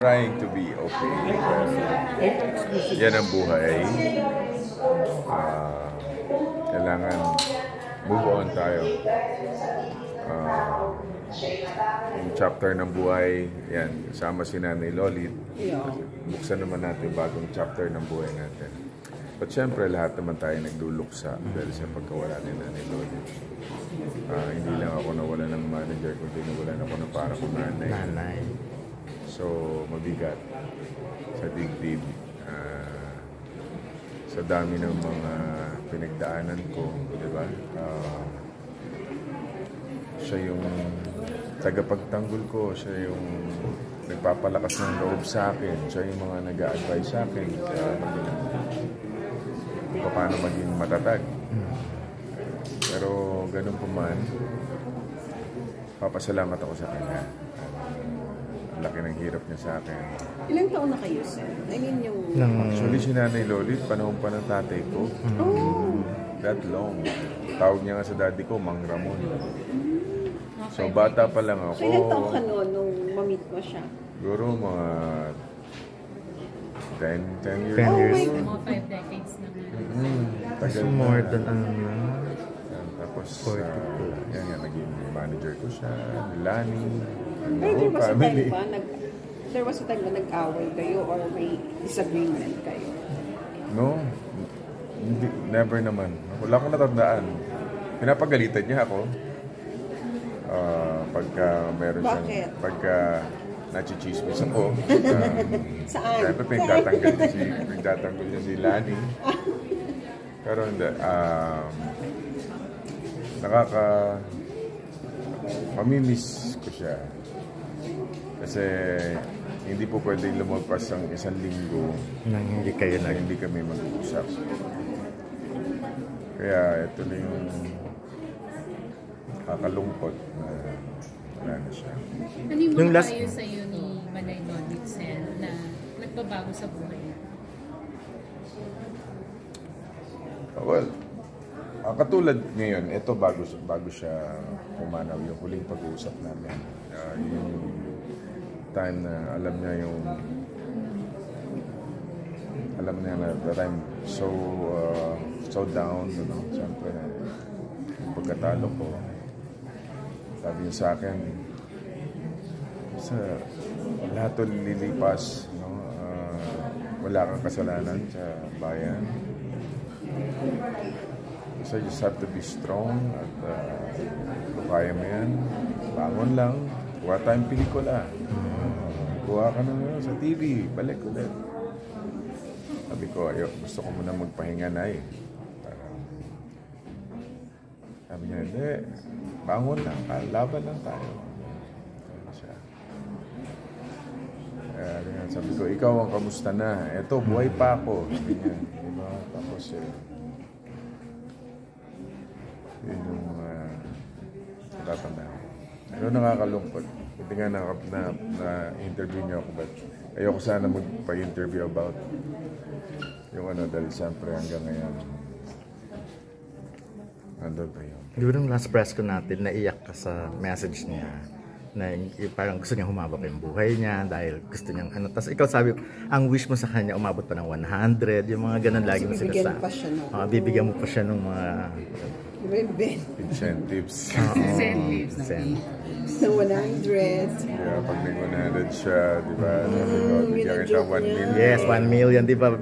Trying to be okay. Yan ang buhay. Ah, kailangan move on tayo. Yung chapter ng buhay, yan, kasama si Nanay Lolit. Buksan naman natin bagong chapter ng buhay natin. But syempre, lahat naman tayo nagluluksa dahil sa pagkawala ni Nanay Lolit. Hindi lang ako nawala ng manager, kundi nawalan ako ng para kong nanay. So, mabigat sa dibdib. Sa dami ng mga pinagdaanan ko, di ba? Siya yung tagapagtanggol ko, siya yung nagpapalakas ng loob sa akin, siya yung mga nag-a-advise sa akin kung paano maging matatag. Pero ganun pa man, papasalamat ako sa kanya. Ang laki ng hirap niya sa akin. Ilang taon na kayo, sir? I mean, yung... Actually, si Nanay Lolit, panahon pa ng tatay ko. That long. Tawag niya nga sa daddy ko, Mang Ramon. So, bata pa lang ako. So, ilang taon ka noon nung ma-meet mo siya? Siguro mga 10 years. 10 years. Mga 5 decades na nga. Kasi more than Tapos, yan nga, naging manager ko siya, ni Lani. Pero there was a time ba nag-away kayo or may disagreement kayo? No, hindi, never naman. Wala akong natandaan. Pinapagalitan niya ako. Pagka meron siyang... Bakit? Pagka nachichismis ako. Saan? Siyempre, pinagtatanggol niya si Lani. Pero hindi. Mamimiss ko siya. Kasi hindi po pwedeng lumagpas ang isang linggo nang hindi kayo na hindi kami mag-uusap. Kaya ito na yung kakalungkot na wala na siya. Ano yung mga payo sa'yo ni Manay Lolit, Sen, na nagbabago sa buhay niya? Well, katulad ngayon, ito bago siya pumanaw yung huling pag-uusap namin. Yung time na alam niya na that I'm so down, you know. Siyempre, yung pagkatalo ko, sabi niya sa akin, sa lahat lilipas, no? Wala kang kasalanan sa bayan. So you just have to be strong at kung kaya mo yan, bangon lang, kuha tayong pelikula. Kuha ka na sa TV, balik ulit. Sabi ko, gusto ko muna magpahinga na eh. Sabi niya, hindi, bangon lang, laban lang tayo. Sabi ko, ikaw ang kamusta na? Eto, buhay pa ako. Sabi niya, diba? Tapos yun yung tatanda. Pero nakakalungkot. Hindi nga na-interview niyo ako, but ayoko sana magpa-interview about yung dahil siyempre hanggang ngayon nandun pa yun. Siguro yung last press ko natin, naiyak ka sa message niya na parang gusto niya humaba pa yung buhay niya dahil gusto niyang tapos ikaw sabi, ang wish mo sa kanya umabot pa ng 100, yung mga ganun lagi mo sinasabi. Bibigyan mo pa siya ng mga incentives. Incentives. Sa 100. Yeah, pag nag-100 siya, di ba? Bigyan kita 1 million. Yes, 1 million, di ba?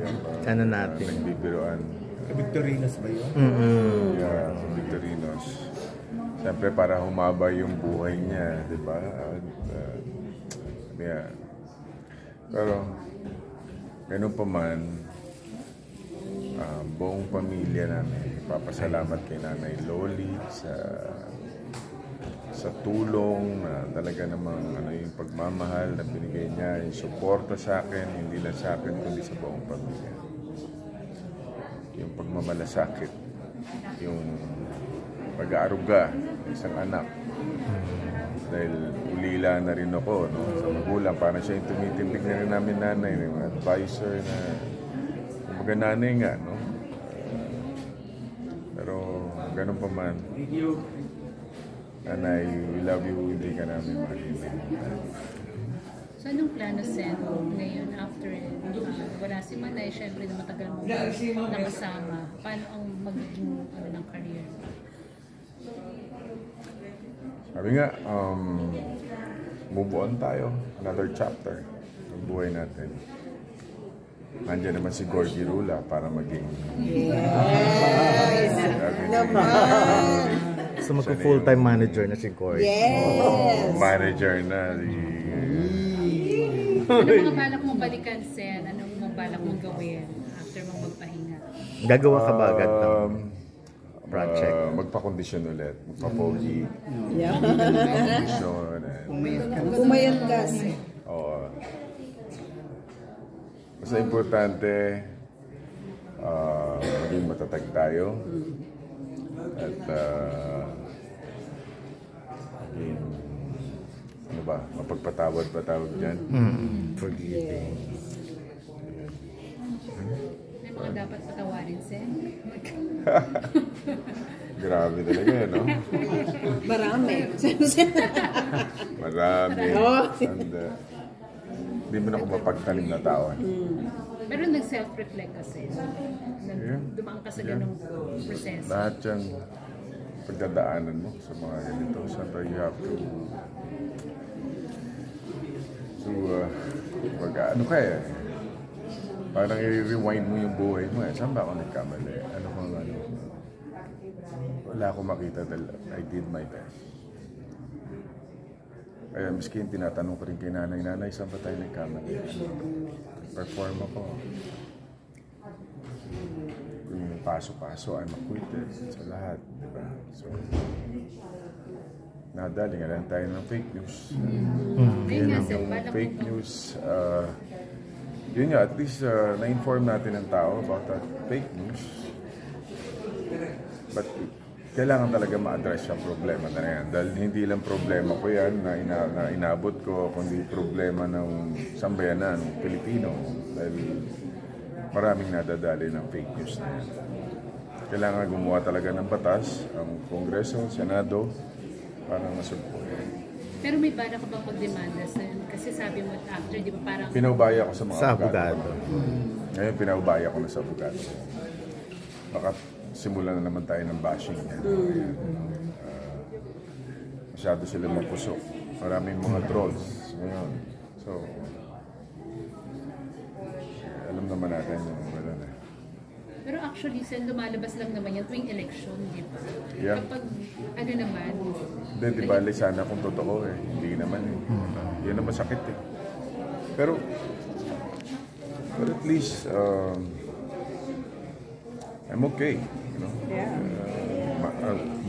Ano natin? Nagbibiruan. Sa Victorinos ba yun? Yeah, sa Victorinos. Siyempre, para humaba yung buhay niya, di ba? Yeah. Pero, ganun pa man, buong pamilya namin, ipapasalamat kay Nanay Lolit sa tulong na talaga namang yung pagmamahal na binigay niya, yung suporta sa akin, hindi lang sa akin, kundi sa buong pamilya. Yung pagmamalasakit, yung pag-aaruga ng isang anak. Dahil ulila na rin ako, no? Sa magulang, parang siya yung tumitindig na rin namin nanay, yung advisor na kumbaga nanay nga, no? Pero ganun pa man, Nanay, we love you, hindi ka namin makalimutan. So anong plano, Sen, ngayon after wala si Manay, syempre na matagal mo nakasama, paano ang magiging ng career? Sabi nga, move on tayo. Another chapter ng buhay natin. Nandiyan naman si Gorgie Rula para maging... Yes! So magpo-full-time manager na si Corey. Yes! Manager na. Ano mga balak mong balikan, Sen? Ano mga balak mong gawin after mong magpahinga? Gagawa ka ba agad ng project? Magpa-condition ulit. Magpa-pogi. Yeah. Condition. Umayat ka. Oo. Basta importante, maging matatag tayo. At maging, ano ba, mapagpatawad pa tawag dyan. Forgiving. May mga dapat patawarin, Sen? Grabe talaga yun, no? Marami. Marami. Oh. And, hindi mo na ako mapagtanim na tao. Pero nag-self-reflect kasi. Dumaan ka sa ganung proseso. Lahat yan, pagdadaanan mo sa mga ganito. Siyempre, you have to ano kaya? Parang i-rewind mo yung buhay mo. Saan ba ako nagkamali? Ano kung ano? Wala akong makita dahil I did my best. Kaya miskin tinatanong ko rin kay nanay, saan ba tayo nagkamali? Perform ako. Yung paso-paso, I'm acquitted sa lahat. Diba? So, nadali nga lang tayo ng fake news. Yun yung fake news. Yun nga, at least na-inform natin ng tao about that fake news. But kailangan talaga ma-address yung problema na yan. Dahil hindi lang problema ko yan na inabot ko, kundi problema ng sambayanan, ng Pilipino. Dahil maraming nadadali ng fake news na yan. Kailangan gumawa talaga ng batas, ang Kongreso, Senado, para masugpo yan. Pero may bala ka bang pagdemanda, Sen? Kasi sabi mo after, di ba parang... Pinaubaya ko sa mga abogado. Ngayon, pinaubaya ko na sa abogado. Baka simulan na naman tayo ng bashing yan. Masyado sila mapusok. Maraming mga trolls ngayon. So, alam naman natin yung wala na. Pero actually, Sen, lumalabas lang naman yan tuwing election, di ba? Yeah. Kapag, ano naman... Hindi, di ba, sana kung totoo eh. Hindi naman eh. Yan ang masakit eh. Pero at least, I'm okay. You know?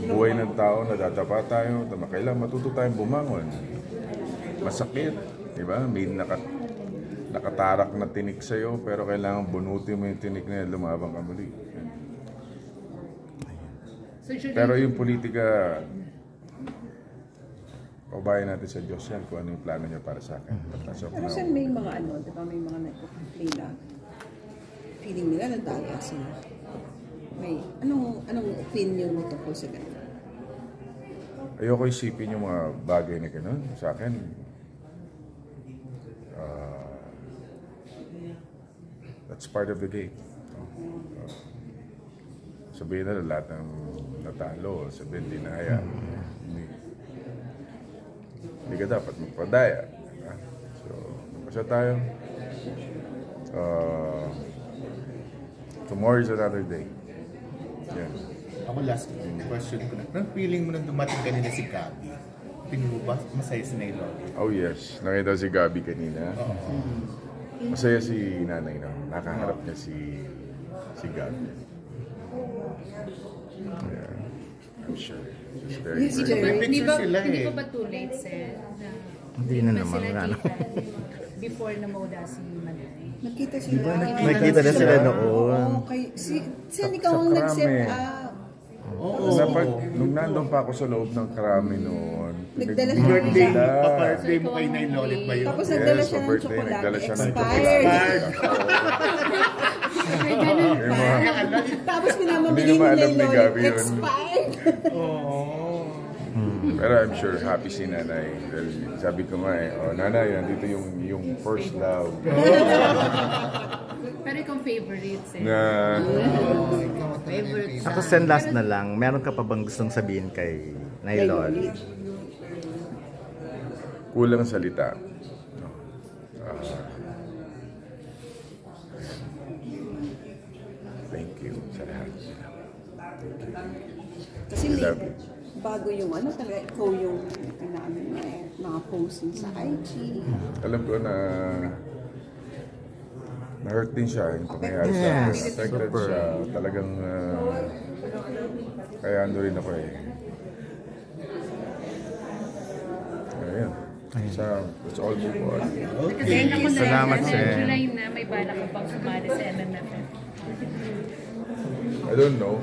Buhay ng tao, nadadapa tayo, kailangan matuto tayong bumangon. Masakit, di ba? May nakatarak na tinik sa'yo, pero kailangan bunutin mo yung tinik na yan, lumabang ka muli. Pero yung politika, pabayan natin sa Diyos yan kung ano yung plano niya para sa akin. Pero saan may mga di ba, may mga nagko-complain na feeling nila nadaya sila. May, anong opinion mo tungkol sa ganun? Ayoko isipin yung mga bagay na gano'n. Sa akin, that's part of the game. Sabihin na lahat ng natalo, sabihin dinaya. Hindi ka dapat magpadaya. So, magpasya tayo. Tomorrow is another day. Yan. Ako last question ko na. Anong feeling mo nang dumating kanina si Gabi? Tingin mo ba masaya si Nailo? Oh yes, nakita si Gabi kanina. Masaya si nanay na. Nakaharap niya si Gabi. Yeah, I'm sure. She's very, Si very... Jerry. Hindi ba, sila hindi eh. ba too late, Sen? Hindi na ba naman, sila wala na. kita before na mawala si Manay? Nakita sila. Nakita na sila noon. Okay. Saan ikaw ang Sa nag-set Krame. up? Nung nandun pa ako sa loob ng Krami noon, Nagdala siya ng Birthday, chocolate. pa-birthday mo kay Nay Lolit ba yun? Tapos nagdala yes, siya sa ng birthday, chocolate. nagdala siya ng Expired. Ay, ganun Yung pa. mga, Tapos Hindi pinamamigay naman ni alam ni Lolit. Gabi yun. Expired. Oo. Pero I'm sure happy si nanay. Dahil sabi ko nga nanay, nandito yung first love. Pero ikaw favorites eh. Na, Favorite Ako send last na lang, meron ka pa bang gustong sabihin kay Nailol? kulang salita. Thank you sa lahat. Kasi Love late, bago yung talaga ikaw yung mga posting sa IG. Alam ko na na-hurt din siya. Yung pangyayari sa akin. Yes, Affected super. siya. Talagang kaya ano rin ako Ayun. So, let's all move on. Kasi ako na Salamat, sa Sen. July na may bala ka pang sumali sa MMFF. I don't know.